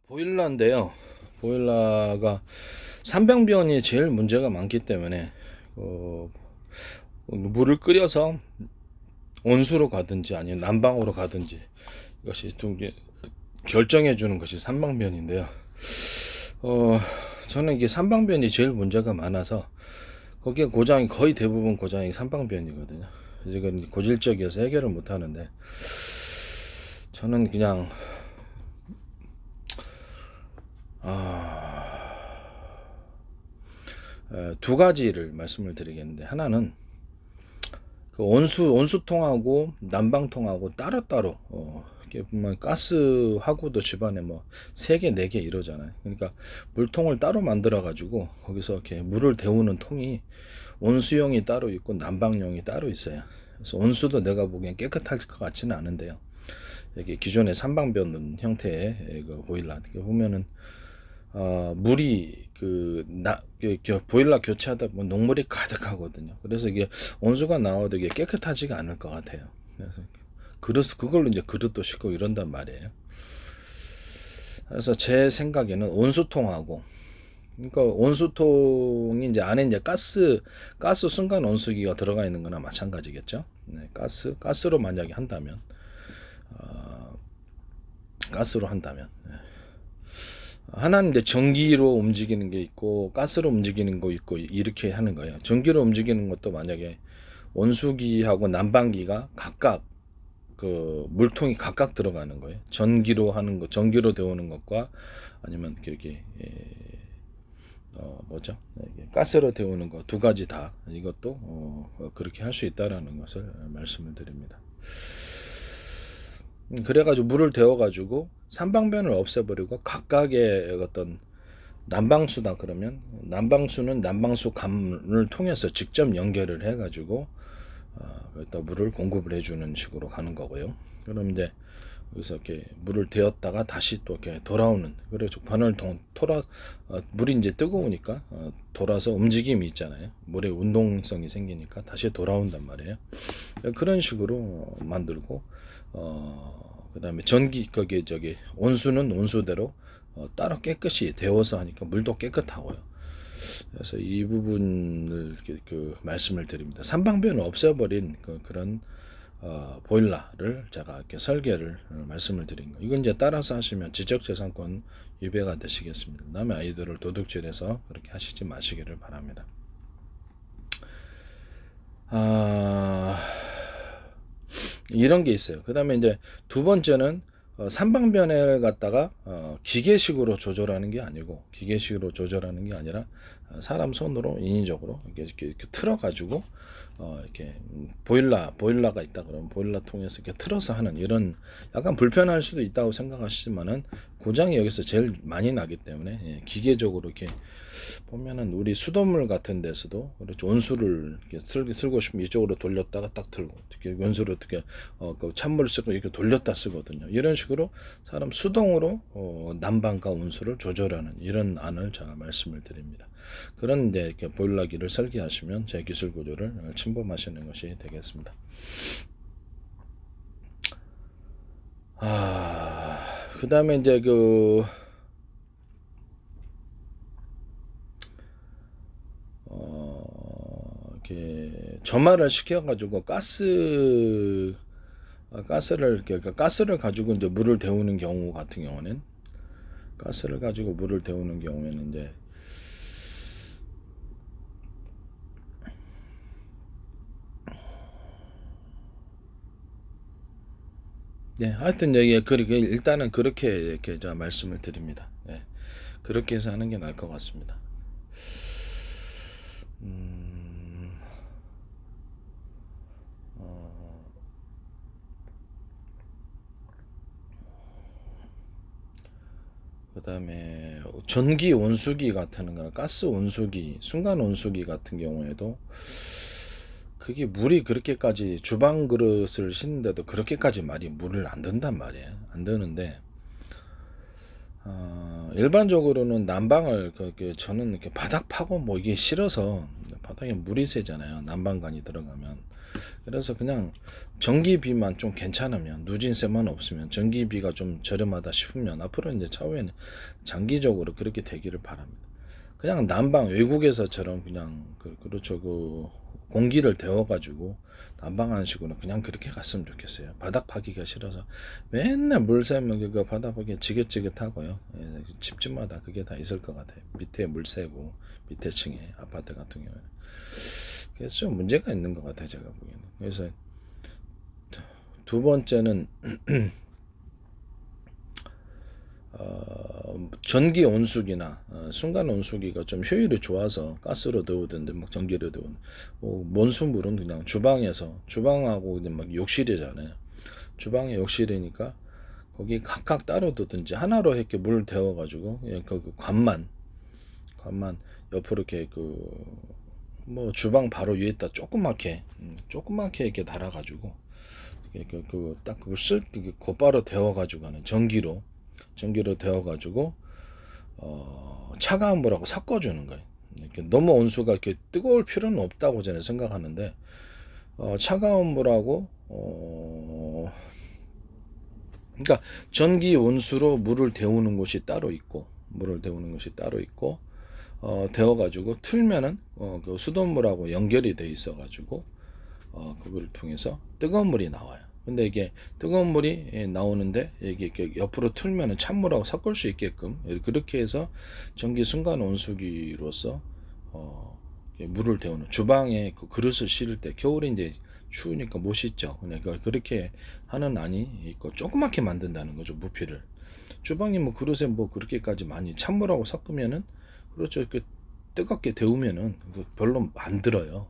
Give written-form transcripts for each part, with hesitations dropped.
보일러인데요. 보일러가 삼방변이 제일 문제가 많기 때문에 물을 끓여서 온수로 가든지 아니면 난방으로 가든지 이것이 좀 결정해 주는 것이 삼방변인데요. 저는 이게 삼방변이 제일 문제가 많아서 거기에 고장이 거의 대부분 고장이 삼방변이거든요. 이건 고질적이어서 해결을 못 하는데 저는 그냥 두 가지를 말씀을 드리겠는데, 하나는 그 온수통하고 난방통하고 따로따로 이렇게 보면 가스하고도 집안에 뭐 3개 4개 이러잖아요. 그러니까 물통을 따로 만들어 가지고 거기서 이렇게 물을 데우는 통이 온수용이 따로 있고 난방용이 따로 있어요. 그래서 온수도 내가 보기엔 깨끗할 것 같지는 않은데요. 여기 기존의 삼방변 형태의 그 보일러 보면은 물이 보일러 교체하다 보면 녹물이 가득하거든요. 그래서 이게 온수가 나와도 이게 깨끗하지가 않을 것 같아요. 그래서 그걸로 이제 그릇도 씻고 이런단 말이에요. 그래서 제 생각에는 온수통하고, 그러니까 온수통이 이제 안에 이제 가스 순간 온수기가 들어가 있는 거나 마찬가지겠죠. 네, 가스로 만약에 한다면, 가스로 한다면. 하나는 이제 전기로 움직이는 게 있고 가스로 움직이는 거 있고 이렇게 하는 거예요. 전기로 움직이는 것도 만약에 온수기하고 난방기가 각각 그 물통이 각각 들어가는 거예요. 전기로 하는 거, 전기로 데우는 것과 아니면 여기 뭐죠? 가스로 데우는 거 두 가지 다 이것도 그렇게 할 수 있다라는 것을 말씀을 드립니다. 그래가지고 물을 데워가지고 삼방변을 없애버리고 각각의 어떤 난방수다 그러면 난방수는 난방수 감을 통해서 직접 연결을 해가지고 또 물을 공급을 해주는 식으로 가는 거고요. 그럼 이제 여기서 이렇게 물을 데웠다가 다시 또 이렇게 돌아오는, 그래서 물이 이제 뜨거우니까 돌아서 움직임이 있잖아요. 물의 운동성이 생기니까 다시 돌아온단 말이에요. 그런 식으로 만들고 그다음에 온수는 온수대로 따로 깨끗이 데워서 하니까 물도 깨끗하고요. 그래서 이 부분을 말씀을 드립니다. 삼방변을 없애버린 그런 보일러를 제가 이렇게 설계를 말씀을 드린 거. 이건 이제 따라서 하시면 지적재산권 위배가 되시겠습니다. 남의 아이들을 도둑질해서 그렇게 하시지 마시기를 바랍니다. 이런 게 있어요. 그 다음에 이제 두 번째는 삼방변을 갖다가 기계식으로 조절하는 게 아니고, 기계식으로 조절하는 게 아니라 사람 손으로 인위적으로 이렇게 틀어가지고 이렇게 보일러가 있다 그러면 보일러 통해서 이렇게 틀어서 하는, 이런 약간 불편할 수도 있다고 생각하시지만은 고장이 여기서 제일 많이 나기 때문에 기계적으로 이렇게 보면은 우리 수돗물 같은 데서도 그렇죠. 온수를 이렇게 틀고 싶으면 이쪽으로 돌렸다가 딱 틀고, 이렇게 원수로 어떻게 그 찬물 쓰고 이렇게 돌렸다 쓰거든요. 이런 식으로 사람 수동으로 난방과 온수를 조절하는 이런 안을 제가 말씀을 드립니다. 그런 이제 이렇게 보일러기를 설계하시면 제 기술 구조를 침범하시는 것이 되겠습니다. 그 다음에 이제 이렇게 점화를 시켜가지고 가스를 가지고 이제 물을 데우는 경우 같은 경우는, 가스를 가지고 물을 데우는 경우에는 이제 네, 하여튼 여기 그렇게 일단은 그렇게 이렇게 제가 말씀을 드립니다. 네, 그렇게 해서 하는 게 나을 것 같습니다. 그 다음에 전기 온수기 같은 거나 가스 온수기, 순간 온수기 같은 경우에도 그게 물이 그렇게까지, 주방 그릇을 씻는데도 그렇게까지 많이 물을 안 든단 말이에요. 안 드는데 일반적으로는 난방을 저는 이렇게 바닥 파고 뭐 이게 싫어서, 바닥에 물이 새잖아요. 난방관이 들어가면 그래서 그냥 전기비만 좀 괜찮으면, 누진세만 없으면, 전기비가 좀 저렴하다 싶으면 앞으로 이제 차후에는 장기적으로 그렇게 되기를 바랍니다. 그냥 난방, 외국에서처럼 그냥 그렇죠, 그 공기를 데워가지고 난방하는 식으로 그냥 그렇게 갔으면 좋겠어요. 바닥 파기가 싫어서 맨날 물 새면 그거 바닥 파기 지긋지긋하고요. 예, 집집마다 그게 다 있을 것 같아요. 밑에 물 새고 밑에 층에 아파트 같은 경우에. 그래서 좀 문제가 있는 것 같아요, 제가 보기에는. 그래서 두 번째는 전기 온수기나 순간 온수기가 좀 효율이 좋아서 가스로 데우던데 막 전기로 데우는 온수물은 그냥 주방하고 이제 막 욕실이잖아요. 주방에 욕실이니까 거기 각각 따로 두든지 하나로 이렇게 물 데워가지고 그 관만 옆으로 이렇게 그 뭐 주방 바로 위에다 조그맣게 이렇게 달아가지고 그딱 그걸 쓸 곧바로 데워가지고 하는 전기로 데워가지고 차가운 물하고 섞어주는 거예요. 이렇게 너무 온수가 이렇게 뜨거울 필요는 없다고 저는 생각하는데 차가운 물하고 그러니까 전기 온수로 물을 데우는 곳이 따로 있고 데워가지고 틀면은 그 수돗물하고 연결이 돼 있어가지고 그걸 통해서 뜨거운 물이 나와요. 근데 이게 뜨거운 물이 나오는데 이게 옆으로 틀면은 찬물하고 섞을 수 있게끔 그렇게 해서 전기 순간 온수기로서 물을 데우는 주방에 그 그릇을 실을 때 겨울에 이제 추우니까 못 씻죠. 그러니까 그렇게 하는 안이 있고 조그맣게 만든다는 거죠, 부피를. 주방이 뭐 그릇에 뭐 그렇게까지 많이 찬물하고 섞으면은 그렇죠. 이렇게 뜨겁게 데우면은 별로 안 들어요.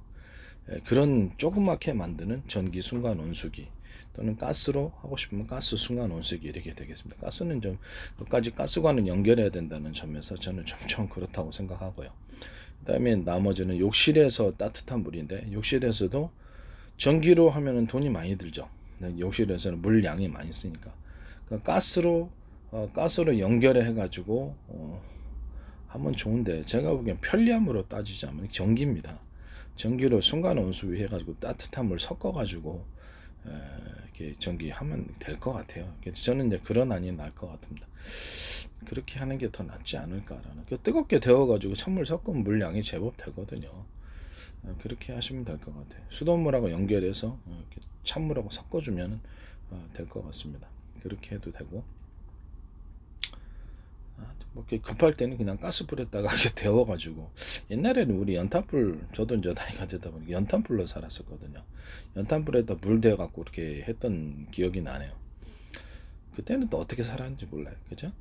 그런 조그맣게 만드는 전기 순간 온수기 또는 가스로 하고 싶으면 가스 순간 온수기 이렇게 되겠습니다. 가스는 좀 끝까지 가스관을 연결해야 된다는 점에서 저는 좀 그렇다고 생각하고요. 그다음에 나머지는 욕실에서 따뜻한 물인데 욕실에서도 전기로 하면은 돈이 많이 들죠. 욕실에서는 물량이 많이 쓰니까 그러니까 가스로 연결해 가지고 하면 좋은데 제가 보기엔 편리함으로 따지자면 전기입니다. 전기로 순간 온수기 해가지고 따뜻한 물 섞어가지고 이렇게 전기하면 될 것 같아요. 저는 이제 그런 안이 날 것 같습니다. 그렇게 하는 게 더 낫지 않을까라는. 뜨겁게 데워가지고 찬물 섞으면 물량이 제법 되거든요. 그렇게 하시면 될 것 같아요. 수돗물하고 연결해서 이렇게 찬물하고 섞어주면 될 것 같습니다. 그렇게 해도 되고. 뭐 급할 때는 그냥 가스불에다가 이렇게 데워가지고 옛날에는 우리 연탄불 저도 이제 나이가 되다 보니까 연탄불로 살았었거든요. 연탄불에다 물 데워갖고 이렇게 했던 기억이 나네요. 그때는 또 어떻게 살았는지 몰라요, 그죠?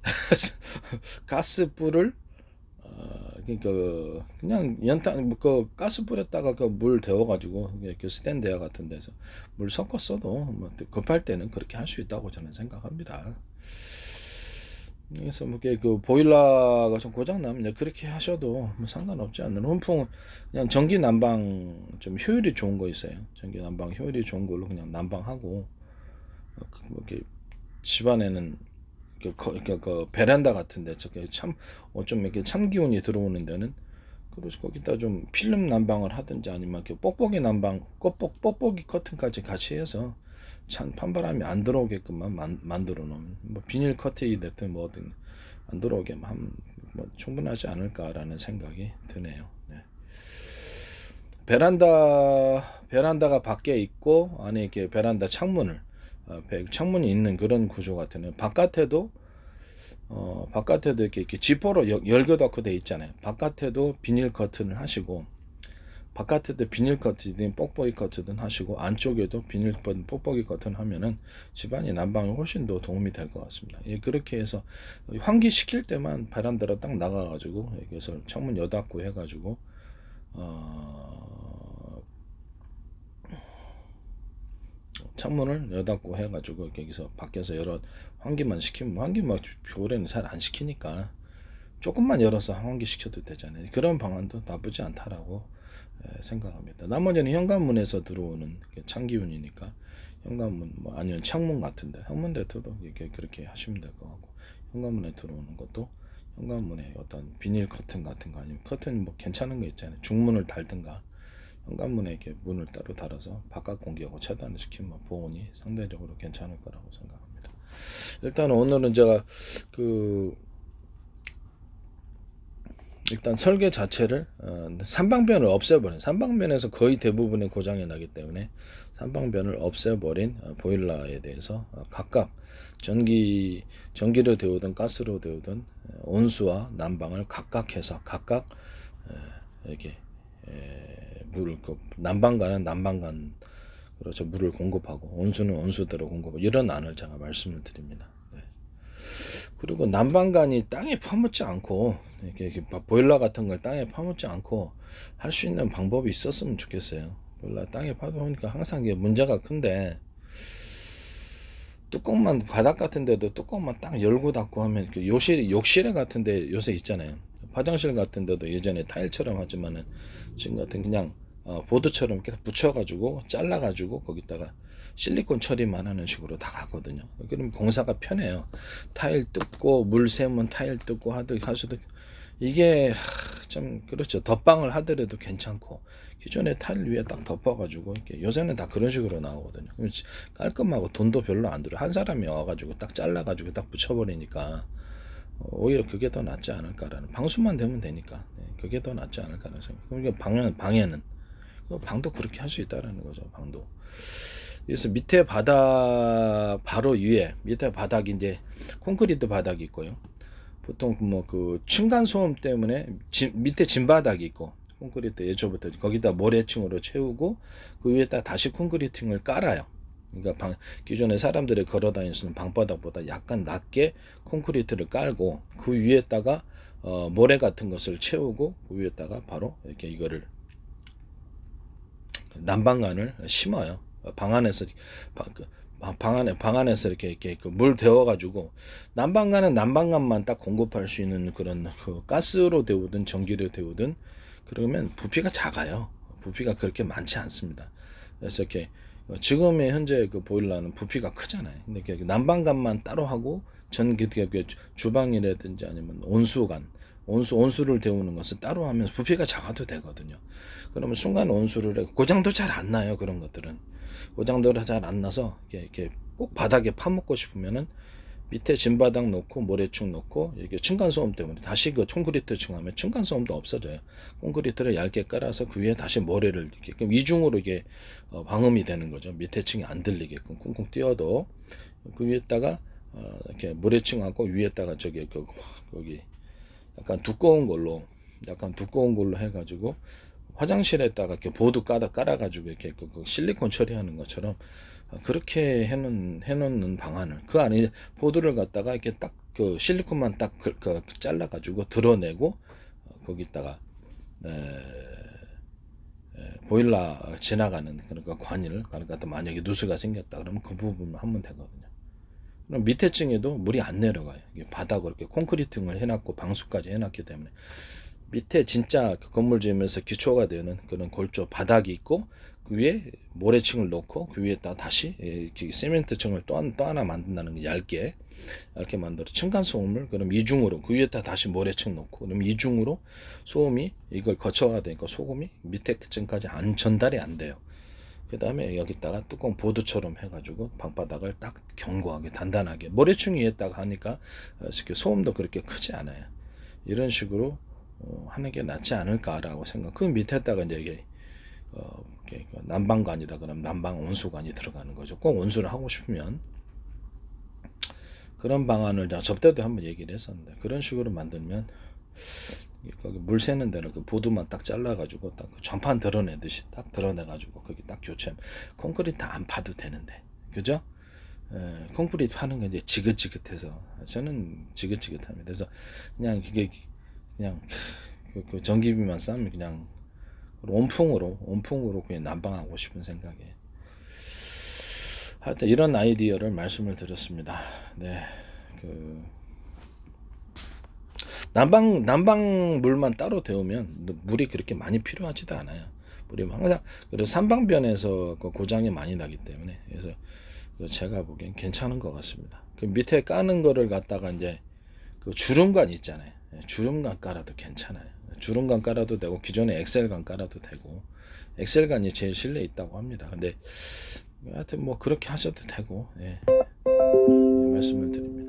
가스불을 그러니까 그냥 연탄 그 가스불에다가 그 물 데워가지고 그 스탠드야 같은 데서 물 섞었어도 뭐 급할 때는 그렇게 할 수 있다고 저는 생각합니다. 그래서 뭐그 보일러가 좀 고장 나면 그렇게 하셔도 뭐 상관없지 않는 훈풍 그냥 전기 난방 좀 효율이 좋은 거 있어요. 전기 난방 효율이 좋은 걸로 그냥 난방하고 이렇게 집안에는 그 베란다 같은데 저게 좀 이렇게 찬 기운이 들어오는 데는 그래서 거기다 좀 필름 난방을 하든지 아니면 이렇게 뽁뽁이 커튼까지 같이 해서 판바람이 안 들어오게끔만 만들어 놓은 뭐 비닐 커튼이 됐든 뭐든 안 들어오게 하면 뭐 충분하지 않을까라는 생각이 드네요. 네. 베란다가 밖에 있고 안에 이렇게 베란다 창문이 있는 그런 구조 같으네요. 바깥에도 이렇게 지퍼로 열겨 닫고 돼 있잖아요. 바깥에도 비닐 커튼을 하시고 바깥에도 비닐 커튼이든 뽁뽁이 커튼이든 하시고 안쪽에도 비닐 뽁뽁이 커튼 하면은 집안이 난방에 훨씬 더 도움이 될 것 같습니다. 예, 그렇게 해서 환기시킬 때만 베란다로 딱 나가가지고 여기서 창문 여닫고 해가지고 창문을 여닫고 해가지고 여기서 밖에서 환기만 시키면 환기 막 겨울에는 잘 안 시키니까 조금만 열어서 환기 시켜도 되잖아요. 그런 방안도 나쁘지 않다라고 생각합니다. 나머지는 현관문에서 들어오는 찬기운이니까 현관문 뭐 아니면 창문 같은데 현문대도도 이렇게 그렇게 하시면 될 것 같고 현관문에 들어오는 것도 현관문에 어떤 비닐 커튼 같은 거 아니면 커튼 뭐 괜찮은 거 있잖아요. 중문을 달든가 현관문에 이렇게 문을 따로 달아서 바깥 공기하고 차단을 시키면 보온이 상대적으로 괜찮을 거라고 생각합니다. 일단 오늘은 제가 일단 설계 자체를 삼방변을 없애버린, 삼방변에서 거의 대부분의 고장이 나기 때문에 삼방변을 없애버린 보일러에 대해서 각각 전기로 데우든 가스로 데우든 온수와 난방을 각각 해서 각각 이렇게 난방관은 난방관 그렇죠, 물을 공급하고 온수는 온수대로 공급하고 이런 안을 제가 말씀을 드립니다. 그리고 난방관이 땅에 파묻지 않고 이렇게 보일러 같은 걸 땅에 파묻지 않고 할 수 있는 방법이 있었으면 좋겠어요. 보일러 땅에 파묻으니까 항상 이게 문제가 큰데, 뚜껑만 바닥 같은 데도 뚜껑만 딱 열고 닫고 하면 욕실 같은 데 요새 있잖아요. 화장실 같은 데도 예전에 타일처럼 하지만은 지금 같은 그냥 보드처럼 이렇게 붙여가지고 잘라가지고 거기다가 실리콘 처리만 하는 식으로 다 가거든요. 그럼 공사가 편해요. 타일 뜯고 물 새면 타일 뜯고 하셔도 이게 좀 그렇죠. 덧방을 하더라도 괜찮고 기존에 타일 위에 딱 덮어가지고 이렇게 요새는 다 그런 식으로 나오거든요. 깔끔하고 돈도 별로 안 들어. 한 사람이 와가지고 딱 잘라가지고 딱 붙여버리니까 오히려 그게 더 낫지 않을까라는, 방수만 되면 되니까 그게 더 낫지 않을까라는 생각. 그러니까 방에는 방도 그렇게 할 수 있다라는 거죠. 방도. 그래서 밑에 바닥 바로 위에 밑에 바닥이 이제 콘크리트 바닥이 있고요. 보통 층간 소음 때문에 밑에 진바닥이 있고 콘크리트 예초부터 거기다 모래층으로 채우고 그 위에다 다시 콘크리팅을 깔아요. 그러니까 기존에 사람들이 걸어 다니는 방바닥보다 약간 낮게 콘크리트를 깔고 그 위에다가 모래 같은 것을 채우고 그 위에다가 바로 이렇게 이거를 난방관을 심어요. 방 안에서 이렇게 물 데워가지고 난방관은 난방관만 딱 공급할 수 있는 그런 가스로 데우든 전기로 데우든 그러면 부피가 작아요. 부피가 그렇게 많지 않습니다. 그래서 이렇게 지금의 현재 보일러는 부피가 크잖아요. 근데 난방관만 따로 하고 주방이라든지 아니면 온수를 데우는 것은 따로 하면 부피가 작아도 되거든요. 그러면 순간 온수를 해 고장도 잘 안 나요. 그런 것들은 고장도 잘 안 나서 이렇게 꼭 바닥에 파묻고 싶으면은 밑에 진바닥 놓고 모래층 놓고 이게 층간소음 때문에 다시 콘크리트 층하면 층간소음도 없어져요. 콘크리트를 얇게 깔아서 그 위에 다시 모래를 이렇게 그럼 이중으로 이게 방음이 되는 거죠. 밑에 층이 안 들리게끔 쿵쿵 띄워도 그 위에다가 이렇게 모래층하고 위에다가 거기 약간 두꺼운 걸로 해가지고 화장실에다가 이렇게 보드 깔아가지고 이렇게 실리콘 처리하는 것처럼 그렇게 해놓는 방안을 그 안에 보드를 갖다가 이렇게 딱 실리콘만 딱 잘라가지고 드러내고 거기다가 보일러 지나가는 그러니까 관을 그러니까 만약에 누수가 생겼다 그러면 그 부분을 하면 되거든요. 그럼 밑에 층에도 물이 안 내려가요. 바닥으로 이렇게 콘크리팅을 해놨고 방수까지 해놨기 때문에 밑에 진짜 건물 지으면서 기초가 되는 그런 골조 바닥이 있고 그 위에 모래층을 놓고 그 위에다 다시 시멘트층을 또 하나 만든다는 게 얇게 만들어 층간소음을 그럼 이중으로 그 위에다 다시 모래층 놓고 그럼 이중으로 소음이 이걸 거쳐가 되니까 소음이 밑에 층까지 전달이 안 돼요. 그 다음에 여기다가 뚜껑 보드처럼 해가지고 방바닥을 딱 견고하게 단단하게 모래층 위에다가 하니까 소음도 그렇게 크지 않아요. 이런 식으로 하는 게 낫지 않을까라고 생각. 그 밑에다가 이제 이게 난방관이다 그러면 난방 온수관이 들어가는 거죠. 꼭 온수를 하고 싶으면 그런 방안을 접대도 한번 얘기를 했었는데 그런 식으로 만들면 거기 물 새는 데를 그 보드만 딱 잘라가지고 딱 전판 드러내듯이 딱 드러내가지고 거기 딱 교체. 콘크리트 안 파도 되는데, 그죠? 콘크리트 파는 게 이제 지긋지긋해서 저는 지긋지긋합니다. 그래서 그냥 그냥 그 전기비만 싸면 그냥 온풍으로 그냥 난방하고 싶은 생각이에요. 하여튼 이런 아이디어를 말씀을 드렸습니다. 네, 난방 물만 따로 데우면 물이 그렇게 많이 필요하지도 않아요. 물이 항상 그래서 삼방변에서 고장이 많이 나기 때문에 그래서 제가 보기엔 괜찮은 것 같습니다. 그 밑에 까는 거를 갖다가 이제 주름관 있잖아요. 주름관 깔아도 괜찮아요. 주름관 깔아도 되고 기존에 엑셀관 깔아도 되고 엑셀간이 제일 신뢰 있다고 합니다. 근데 하여튼 뭐 그렇게 하셔도 되고, 예. 말씀을 드립니다.